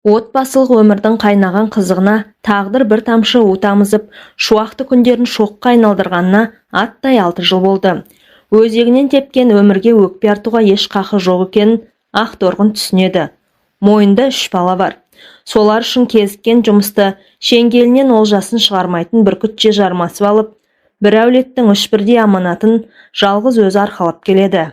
Отбасылық өмірдің қайнаған қызығына тағдыр бір тамшы у тамызып, шуақты күндерін шоққа айналдырғанына аттай 6 жыл болды. Өзегінен тепкен өмірге өкпе артуға еш қақы жоқ екенін Ақторғын түсінеді. Мойында 3 бала бар. Солар үшін кезіккен жұмысты шеңгелінен олжасын шығармайтын бүркітше жармасып алып, бір әулеттің 3 бірдей аманатын жалғыз өзі арқалап келеді.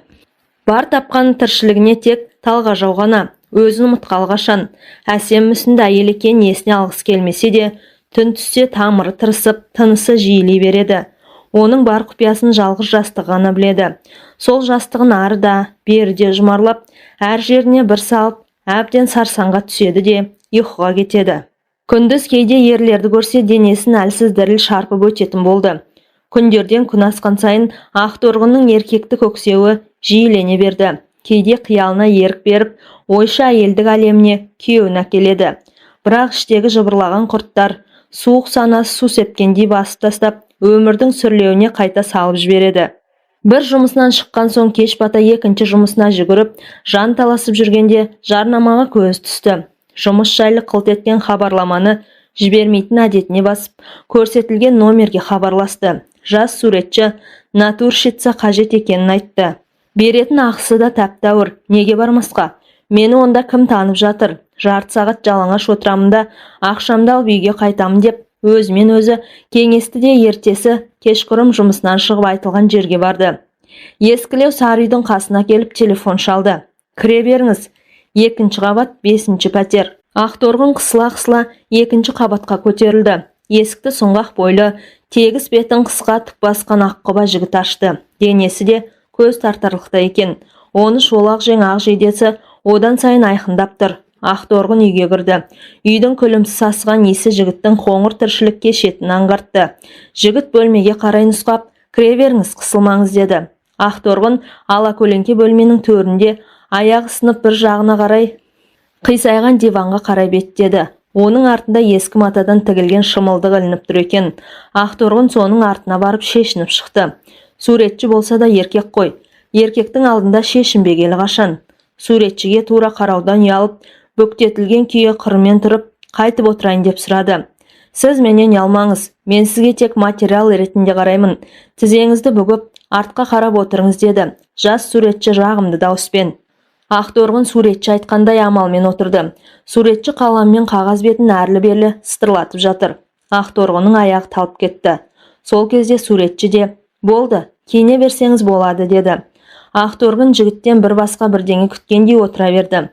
Бар тапқан тіршілігіне тек талғажау ғана, өзін ұмытқалы қашан. Әсем мүсінді әйел екен есіне алғысы келмесе де, түн түссе тамыры тырысып, тынысы жиілей береді. Оның бар құпиясын жалғыз жастығы ғана біледі. Сол жастығын ары да, бері де жұмарлап, әр жеріне бір салып, әбден сарсаңға түседі де, ұйқыға кетеді. Күндіз кейде ерлерді көрсе денесін әлсіз діріл шарпып өтетін болды. Күндерден күн асқан сайын Ақторғынның еркекті көксеуі жиілене берді. Кейде қиялына ерік беріп, ойша әйелдік әлеміне күйеуін әкеледі. Бірақ іштегі жыбырлаған құрттар суық санасы су сепкендей басып тастап, өмірдің сүрлеуіне қайта салып жібереді. Бір жұмысынан шыққан соң кеш бата екінші жұмысына жүгіріп, жан таласып жүргенде жарнамаға көз түсті. Жұмыс жайлы қылт еткен хабарламаны жібермейтін әдетіне басып, көрсетілген номерге хабарласты. Жас суретші натурщица қажет екенін айтты. Беретін ақысы да тәп-тәуір, неге бармасқа? Мені онда кім танып жатыр? Жарты сағат жалаңаш отырамын да, ақшамды алып үйге қайтамын деп, өзімен өзі кеңесті де ертесі кешқұрым жұмысынан шығып айтылған жерге барды. Ескілеу сары үйдің қасына келіп телефон шалды. Кіре беріңіз. 2-ші қабат, 5-ші пәтер. Ақторғын қысыла-қысыла 2-ші қабатқа көтерілді. Есікті сұңғақ бойлы, тегіс бетін қысқа тік басқан аққұба жігіт ашты. Денесі де көз тартарлықта екен. Оны шолақ жең ақ жейдесі одан сайын айқындап тұр. Ақторғын үйге кірді. Үйдің күлімсіз сасыған иісі жігіттің қоңыр тіршілікке шетін аңғартты. Жігіт бөлмеге қарай нұсқап, кіре беріңіз, қысылмаңыз деді. Ақторғын ала көлеңке бөлменің төрінде аяғы сынып бір жағына қарай қисайған диванға қарай беттеді. Оның артында ескі матадан тігілген шымылдық ілініп тұр екен. Ақторғын соның артына барып шешініп шықты. Суретші болса да еркек қой. Еркектің алдында шешінбегелі қашан. Суретшіге тура қараудан ұялып, бүктетілген күйі қырымен тұрып, қайтып отырайын деп сұрады. Сіз менен ұялмаңыз, мен сізге тек материал ретінде қараймын. Тізеңізді бүгіп, артқа қарап отырыңыз деді. Жас суретші жағымды дауыспен. Ақторғын суретші айтқандай амалмен отырды. Суретші қаламмен қағаз бетін әрлі-берлі сытырлатып жатыр. Ақторғынның аяғы талып кетті. Сол кезде суретші де, болды, киіне берсеңіз болады деді. Ақторғын жігіттен бір басқа бірдеңе күткендей отыра берді.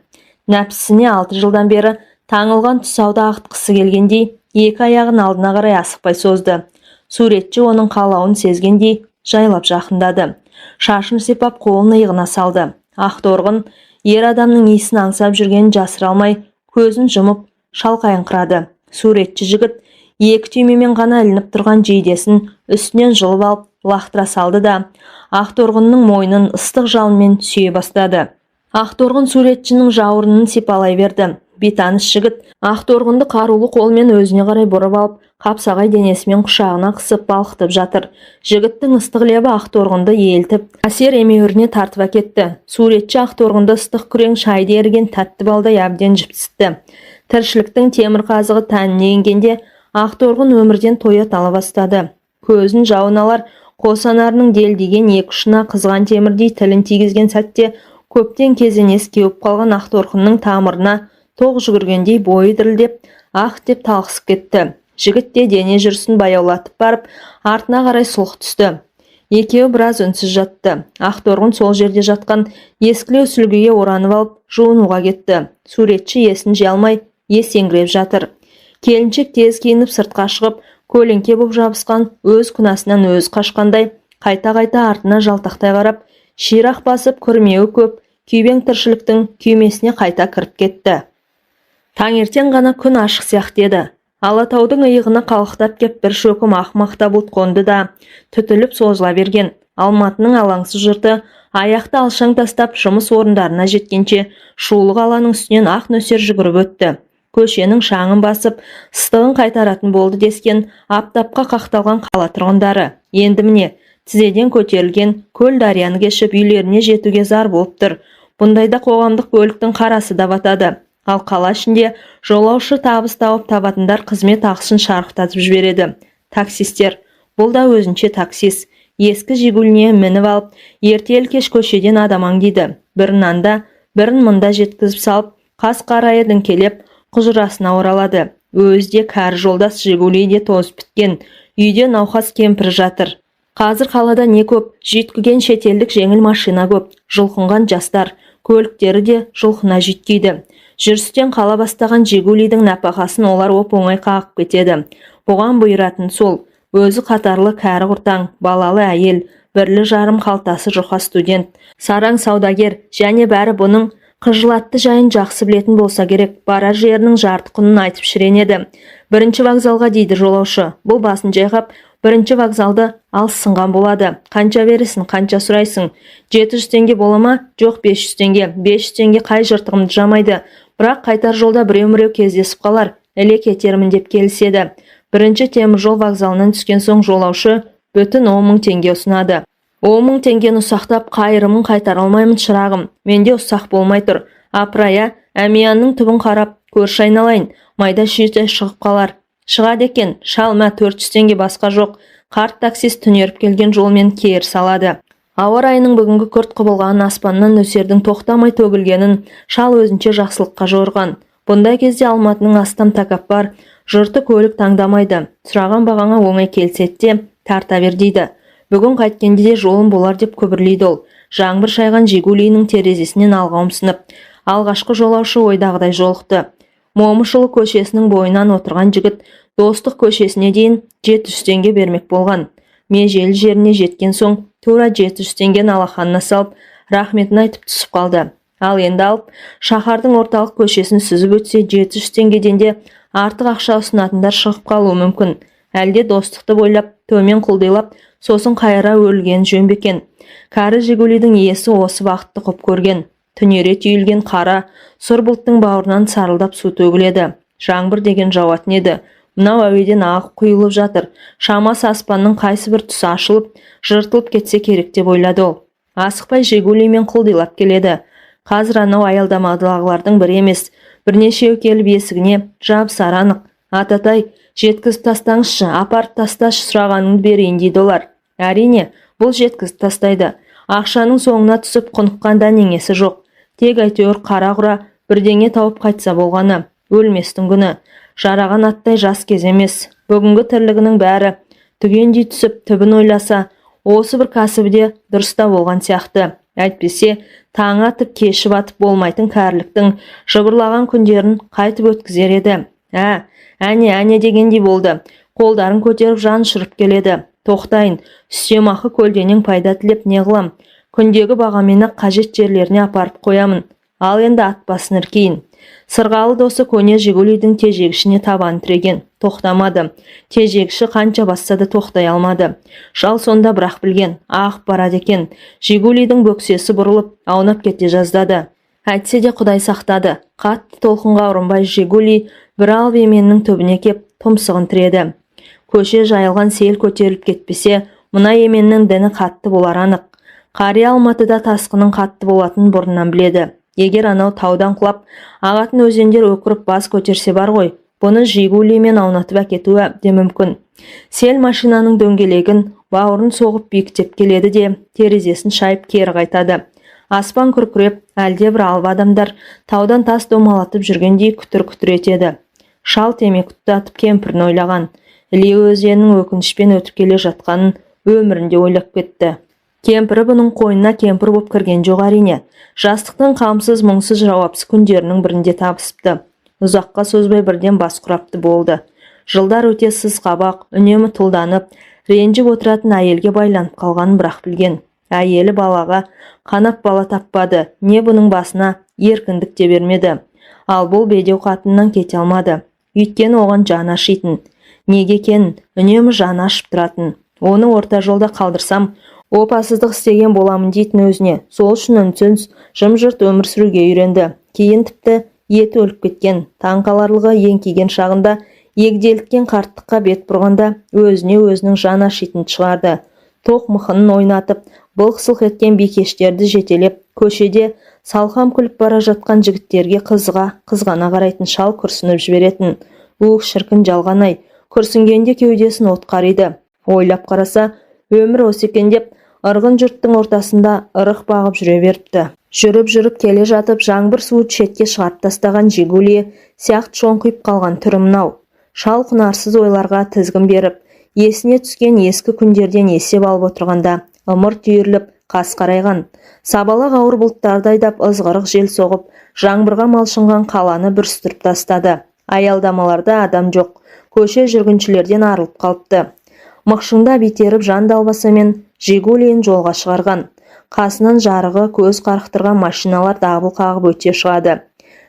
Нәпсісіне 6 жылдан бері таңылған тұсауда ақтқысы келгендей, 2 аяғын алдына қарай асықпай созды. Суретші оның қалауын сезгендей жайлап жақындады. Шашын сипап қолын иығына салды. Ақторғын ер адамның иісін аңсап жүргенін жасыра алмай, көзін жұмып шалқайыңқырады. Суретші жігіт 2 түймемен ғана ілініп тұрған жейдесін үстінен жұлып алып лақтыра салды да, Ақторғынның мойнын ыстық жалынмен сүйе бастады. Ақторғын суретшінің жауырынын сипалай берді. Бейтаныс жігіт Ақторғынды қарулы қолмен өзіне қарай бұрып алып, қапсағай денесімен құшағына қысып балқытып жатыр. Жігіттің ыстық лебі Ақторғынды елтіп, әсер емеуріне тартып әкетті. Суретші Ақторғынды ыстық күрең шайды еріген тәтті балдай әбден жіпсітті. Тіршіліктің темір қазығы тәніне енгенде Ақторғын өмірден тоя тала бастады. Көзін жауын алар, қосанарының делдеген екі ұшына қызған темірдей тілін тигізген сәтте көптен кезенес кеуіп қалған Ақторғынның тамырына тоқ жүгіргендей бойы дірілдеп, ақ деп талқысып кетті. Жігіт те дене жүрісін баяулатып барып, артына қарай сұлқ түсті. Екеуі біраз үнсіз жатты. Ақторғын сол жерде жатқан ескілеу сүлгіге оранып алып, жуынуға кетті. Суретші есін жия алмай, есеңгіреп жатыр. Келіншек тез киініп сыртқа шығып, көлеңке боп жабысқан өз күнәсінен өз қашқандай, қайта-қайта артына жалтақтай қарап, ширақ басып күрмеуі көп, күйбең тіршіліктің күймесіне қайта кіріп кетті. Таңертең ғана күн ашық сияқты еді. Алатаудың иығына қалықтап кеп бір шөкім ақ мақта бұлт қонды да, түтіліп созыла берген. Алматының алаңсыз жұрты аяқты алшаң тастап жұмыс орындарына жеткенше шулы қаланың үстінен ақ нөсер жүгіріп өтті. Көшенің шаңын басып, ыстығын қайтаратын болды дескен аптапқа қақталған қала тұрғындары. Енді міне, тізеден көтерілген көл дарияны кешіп үйлеріне жетуге зар болып тұр. Бұндайда қоғамдық көліктің қарасы да батады. Ал қала ішінде жолаушы табыс тауып табатындар қызмет ақысын шарықтатып жібереді. Таксистер. Бұл да өзінше таксист. Ескі Жигуліне мініп алып, ертелі-кеш көшеден адам аңдиды. Бірін анда, бірін мұнда жеткізіп салып, қас қарайы діңкелеп, құжырасына оралады. Өзде кәрі жолдас Жигулиде тозып біткен. Үйде науқас кемпір жатыр. Қазір қалада не көп, жүйткіген шетелдік жеңіл машина көп, жылқынған жастар, көліктері де жылқына жүйткейді. Жүрістен қала бастаған Жигулидің нәпақасын олар оп-оңай қағып кетеді. Бұған бұйыратын сол, өзі қатарлы кәрі құртаң, балалы әйел, бірлі жарым қалтасы жұқа студент, сараң саудагер, және бәрі бұның қыжылатты жайын жақсы білетін болса керек, барар жерінің жарты құнын айтып шіренеді. Бірінші вокзалға дейді жолаушы. Бұл басын жайғап, бірінші вокзалды алсынған болады. Қанша бересің, қанша сұрайсың? 700 теңге бола ма? Жоқ, 500 теңге. 500 теңге қай жыртығымды жамайды. Бірақ қайтар жолда біреу-міреу кездесіп қалар. Іле кетермін деп келіседі. Бірінші теміржол вокзалынан түскен соң жолаушы бүтін 10 000 теңге ұсынады. 10 000 теңгені ұсақтап, қайырымын қайтар алмаймын шырағым. Менде ұсақ болмай тұр. Апырая, әмиянның түбін қарап, көрші айналайын. Майда шүйте шығып қалар. Шығады екен, шалма 400 теңге басқа жоқ. Қарт таксист түнеріп келген жолмен кер салады. Ауа райының бүгінгі күрт құбылғанын, аспаннан нөсердің тоқтамай төгілгенін шал өзінше жақсылыққа жорған. Бұндай кезде Алматының астам тәкаппар, жұрты көлік таңдамайды. Сұраған бағаңа оңай келсетте тарта бер дейді. Бүгін қайткенде де жолым болар деп күбірлейді ол. Жаңбыр шайған Жигулинің терезесінен алға ұмсынып. Алғашқы жолаушы ойдағыдай жолықты. Момышұлы көшесінің бойынан отырған жігіт Достық көшесіне дейін 700 теңге бермек болған. Межелі жеріне жеткен соң тура 700 теңгені алақанына салып, рахметін айтып түсіп қалды. Ал енді алып, шаһардың орталық көшесін сүзіп өтсе 700 теңгеден де артық ақша ұсынатындар шығып қалуы мүмкін. Әлде Достықты бойлап, төмен құлдилап, сосын қайыра өрілген жөн бе екен. Кәрі Жигулидің иесі осы бақытты құп көрген. Түнере түйілген қара, сұр бұлттың бауырынан сарылдап су төгіледі. Жаңбыр деген жауатын еді. Мынау әуеден ағып құйылып жатыр. Шамасы аспанның қайсы бір тұсы ашылып, жыртылып кетсе керек деп ойлады ол. Асықпай Жигулимен құлдилап келеді. Қазір анау аялдамадағылардың бірі емес, бірнешеу келіп есігіне жабысар анық. Ататай, жеткізіп тастаңызшы, апарып тасташы, сұрағаныңды берейін дейді олар. Әрине, бұл жеткізіп тастайды. Ақшаның соңына түсіп құныққанда неңесі жоқ. Тек әйтеуір қара-құра бірдеңе тауып қайтса болғаны. Өлместің күні. Жараған аттай жас кез емес. Бүгінгі тірлігінің бәрі түгендей түсіп түбін ойласа, осы бір кәсібіде дұрыста болған сияқты. Әйтпесе, таң атып кеші батып болмайтын кәріліктің жыбырлаған күндерін қайтып өткізер еді. Әне дегендей болды. Қолдарын көтеріп жан шырып келеді. Тоқтайын, үстемақы көлденең пайда тілеп не қылам? Күндегі бағамені қажет жерлеріне апарып қоямын. Ал енді ат басын іркейін. Сырғалы досы көне Жигулидің тежегішіне табан тіреген. Тоқтамады. Тежегіші қанша басса да тоқтай алмады. Шал сонда бірақ білген, ағып барады екен. Жигулидің бөксесі бұрылып, аунап кете жаздады. Әйтсе де Құдай сақтады. Қатты толқынға ұрынбай Жигули бір алып еменнің түбіне кеп тұмсығын тіреді. Көше жайылған сел көтеріліп кетпесе, мына еменнің діні қатты болар анық. Қария Алматыда тасқының қатты болатын бұрыннан біледі. Егер анау таудан құлап, ағатын өзендер өкіріп бас көтерсе бар ғой, бұны Жигулимен аунатып әкетуі де мүмкін. Сел машинаның дөңгелегін бауырын соғып биіктеп келеді де, терезесін шайып кері қайтады. Аспан күркіреп, әлде бір алып адамдар таудан тас домалатып жүргендей күтір-күтір етеді. Шал темекі тұтатып кемпірін ойлаған. Іле өзенінің өкінішпен өтіп келе жатқанын өмірінде ойлап кетті. Кемпірі бұның қойнына кемпір боп кірген жоқ әрине. Жастықтың қамсыз, мұңсыз, жауапсыз күндерінің бірінде табысыпты. Ұзаққа созбай бірден бас құрапты болды. Жылдар өте сыз қабақ, үнемі тұлданып, ренжіп отыратын әйелге байланып қалғанын бірақ білген. Әйелі балаға қанап бала таппады, не бұның басына еркіндік те бермеді. Ал бұл бедеу қатыннан кете алмады. Өйткені оған жаны ашитын. Неге екенін үнемі жаны ашып тұратын. Оны орта жолда қалдырсам, опасыздық істеген боламын дейтін өзіне. Сол үшін үнсіз, жым-жырт өмір сүруге үйренді. Кейін тіпті еті өліп кеткен, таң қаларлығы еңкейген шағында егделіткен қарттыққа бет бұрғанда өзіне өзінің жаны ашитын шығарды. тоқ мықынын ойнатып, былқ-сылқ еткен бикештерді жетелеп, көшеде салқам күліп бара жатқан жігіттерге қызғана қарайтын шал күрсініп жіберетін. Ух, шіркін жалған-ай, күрсінгенде кеудесін от қариды. Ойлап қараса, өмір осы екен деп, ырғын жұрттың ортасында ырық бағып жүре беріпті. Жүріп келе жатып, жаңбыр суы шетке шығарып тастаған Жигули сияқты шоңқиып қалған түрі мынау. Шал құнарсыз ойларға тізгін беріп, есіне түскен ескі күндерден есеп алып отырғанда, ымырт түйіріліп, қас қарайған. Сабалақ ауыр бұлттарды айдап, ызғырық жел соғып, жаңбырға малшынған қаланы бүрістіріп тастады. Аялдамаларда адам жоқ, көше жүргіншілерден арылып қалыпты. Мықшыңда битеріп жан далбасамен Жигулиін жолға шығарған. Қасынан жарығы көз қарықтырған машиналар дабыл қағып өте шығады.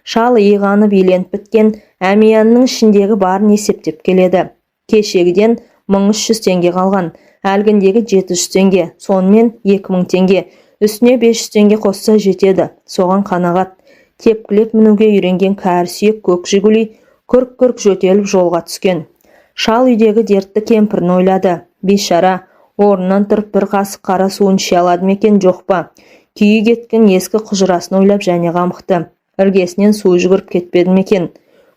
Шал иығанып иленіп біткен әмиянның ішіндегі барын есептеп келеді. Кешегіден 1300 теңге қалған, әлгіндегі 700 теңге, сонымен 2000 теңге, үстіне 500 теңге қосса жетеді. Соған қанағат. Тепкілеп мінуге үйренген кәрі сүйек көк Жигули күрк-күрк жөтеліп жолға түскен. Шал үйдегі дертті кемпірін ойлады. Бейшара, орнынан тұрып бір қасық қара суын іше алады ма екен, жоқ па? Күйі кеткен ескі құжырасын ойлап және қамықты. Іргесінен су жүгіріп кетпеді ме екен?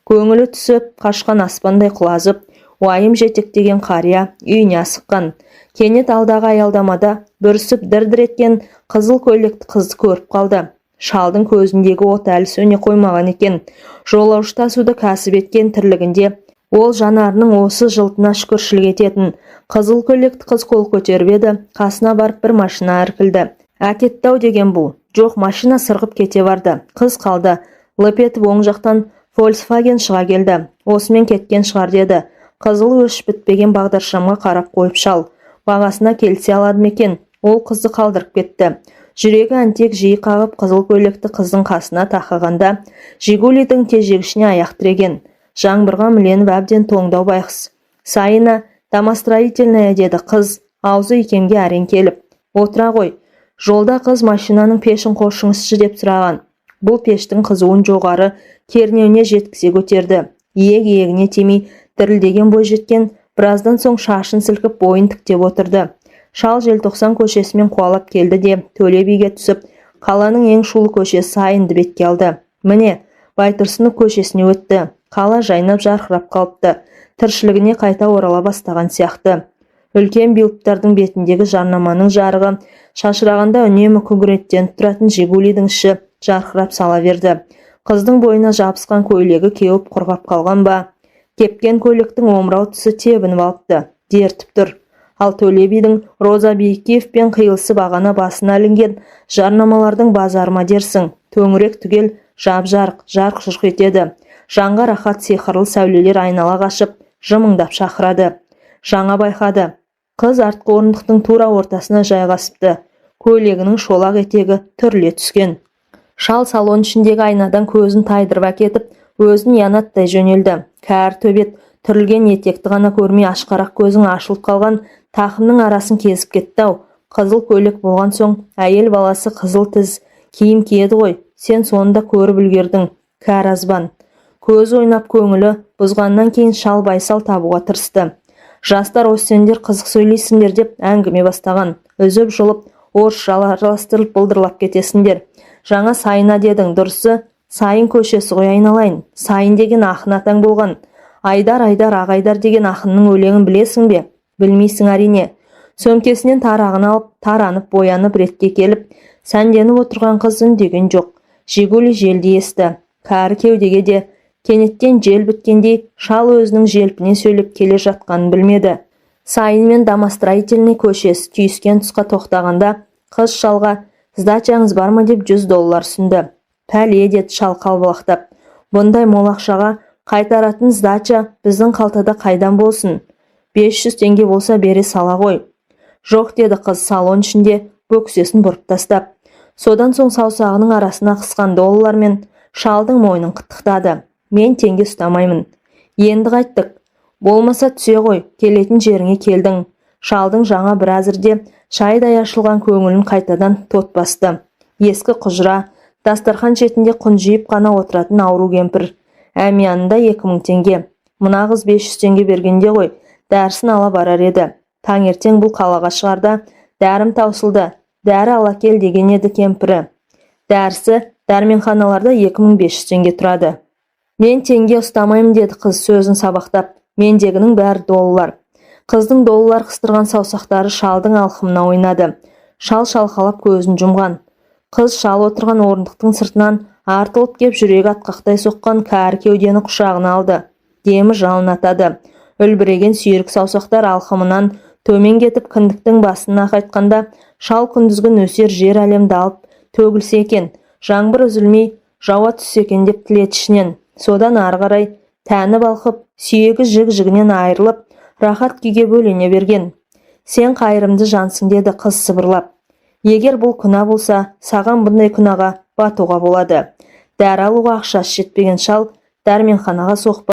Көңілі түсіп, қашқан аспандай құлазып, уайым жетектеген қария үйіне асыққан. Кенет алдағы аялдамада бүрісіп дір-дір еткен қызыл көйлекті қызды көріп қалды. Шалдың көзіндегі от әлі сөне қоймаған екен. Жолаушы тасуды кәсіп еткен тірлігінде ол жанарының осы жылтына шүкіршілік ететін. Қызыл көйлекті қыз қол көтеріп еді, қасына барып бір машина іркілді. Әкетті-ау деген бұл. Жоқ, машина сырғып кете барды. Қыз қалды. Лып етіп оң жақтан Volkswagen шыға келді. Осымен кеткен шығар деді. Қызыл өшіп бітпеген бағдаршамға қарап қойып шал. Бағасына келсе алады ма екен? Ол қызды қалдырып кетті. Жүрегі әнтек жиі қағып қызыл көйлекті қыздың қасына тақағанда Жигулидің тежегішіне аяқ тіреген. Жаңбырға міленіп әбден тоңдау байқыс. Сайына домостроительная деді қыз, аузы икемге әрең келіп. Отыра ғой. Жолда қыз машинаның пешін қосыңызшы деп сұраған. Бұл пештің қызуын жоғары кернеуіне жеткізе көтерді. Иек-иегіне темей дірілдеген бой жеткен, біраздан соң шашын сілкіп бойын тіктеп отырды. Шал Желтоқсан көшесімен қуалап келді де Төле биге түсіп, қаланың ең шулы көшесі Сайынды бетке алды. Міне, Байтұрсынов көшесіне өтті. Қала жайнап жарқырап қалыпты. Тіршілігіне қайта орала бастаған сияқты. Үлкен билбордтардың бетіндегі жарнаманың жарығы шашырағанда үнемі күңіреттеніп тұратын Жигулидің іші жарқырап сала берді. Қыздың бойына жабысқан көйлегі кеуіп құрғап қалған ба? Кепкен көйлектің омырау тұсы тебініп алыпты. Дертіп тұр. Ал Төле бидің Роза Бейкеевпен қиылысы бағана басына ілінген жарнамалардың базарма дерсің. Төңірек түгел жап-жарық, жарқ-жұрқ етеді. Жанға рахат сиқырлы сәулелер айнала қашып, жымыңдап шақырады. Жаңа байқады. Қыз артқы орындықтың тура ортасына жайғасыпты. Көйлегінің шолақ етегі түрле түскен. Шал салон ішіндегі айнадан көзін тайдырып әкетіп, өзін янаттай жөнелді. Кәр төбет түрілген етекті ғана көрмей ашқарақ көзің ашылып қалған тақымның арасын кезіп кетті-ау. Қызыл көйлек болған соң, әйел баласы қызыл тіз киім киеді ғой. Сен сонда көріп үлгердің, кәр азбан. Көз ойнап көңілі бұзғаннан кейін шал байсал табуға тырысты. Жастар осы сендер қызық сөйлейсіңдер деп әңгіме бастаған. Үзіп жұлып, орысша араластырылып бұлдырлап кетесіңдер. Жаңа Сайына дедің, дұрысы, Сайын көшесі ғой айналайын. Сайын деген ақын атаң болған. Айдар Ағайдар деген ақынның өлеңін білесің бе? Білмейсің әрине. Сөмкесінен тарағын алып, таранып, боянып ретке келіп, сәнденіп отырған қыз үндеген жоқ. Жигули желді есті. Кәрі кеудеге де кенеттен жел біткендей шал өзінің желпіне сөйлеп келе жатқанын білмеді. Сайын мен домостроительный көшесі түйіскен тұсқа тоқтағанда қыз шалға «Сдачаңыз бар ма?» деп $100 сүнді. «Пәле» деді шал қалбалақтап. «Бұндай мол ақшаға қайтаратын сдача біздің қалтада қайдан болсын? 500 теңге болса бере сала ғой». «Жоқ» деді қыз салон ішінде бөксесін бұрып тастап. Содан соң саусағының арасына қысқан $мен шалдың мойнын қыттықтады. «Мен теңге ұстамаймын. Енді қайттық. Болмаса түсе ғой, келетін жеріңе келдің». Шалдың жаңа бір әзірде шайдай ашылған көңілін қайтадан тот басты. Ескі құжыра, дастархан шетінде құнжиып қана отыратын ауру кемпір. Әмиянында 2000 теңге. Мына қыз 500 теңге бергенде ғой, дәрісін ала барар еді. Таңертең бұл қалаға шығарда, дәрім таусылды, дәрі ала кел деген еді кемпірі. Дәрісі дәрменханаларда 2500 теңге тұрады. Мен теңге ұстамаймын деді қыз сөзін сабақтап. Мендегінің бәрі доллар. Қыздың доллар қыстырған саусақтары шалдың алқымына ойнады. Шал шалқалап көзін жұмған. Қыз шал отырған орындықтың сыртынан артылып кеп жүрегі атқақтай соққан кәрі кеудені құшағына алды. Демі жалынатады. Үлбіреген сүйрік саусақтар алқымынан төмен кетіп кіндіктің басына қайтқанда, шал күндізгі нөсер жер әлемді алып төгілсе екен, жаңбыр үзілмей жауа түссе екен деп тіледі ішінен. Содан ары қарай тәні балқып, сүйегі жік-жігінен айырылып, рахат күйге бөлене берген. Сен қайырымды жансың деді қыз сыбырлап. Егер бұл күнә болса, саған бұндай күнәға батуға болады. Дәрі алуға ақшасы жетпеген шал дәрменханаға соқпай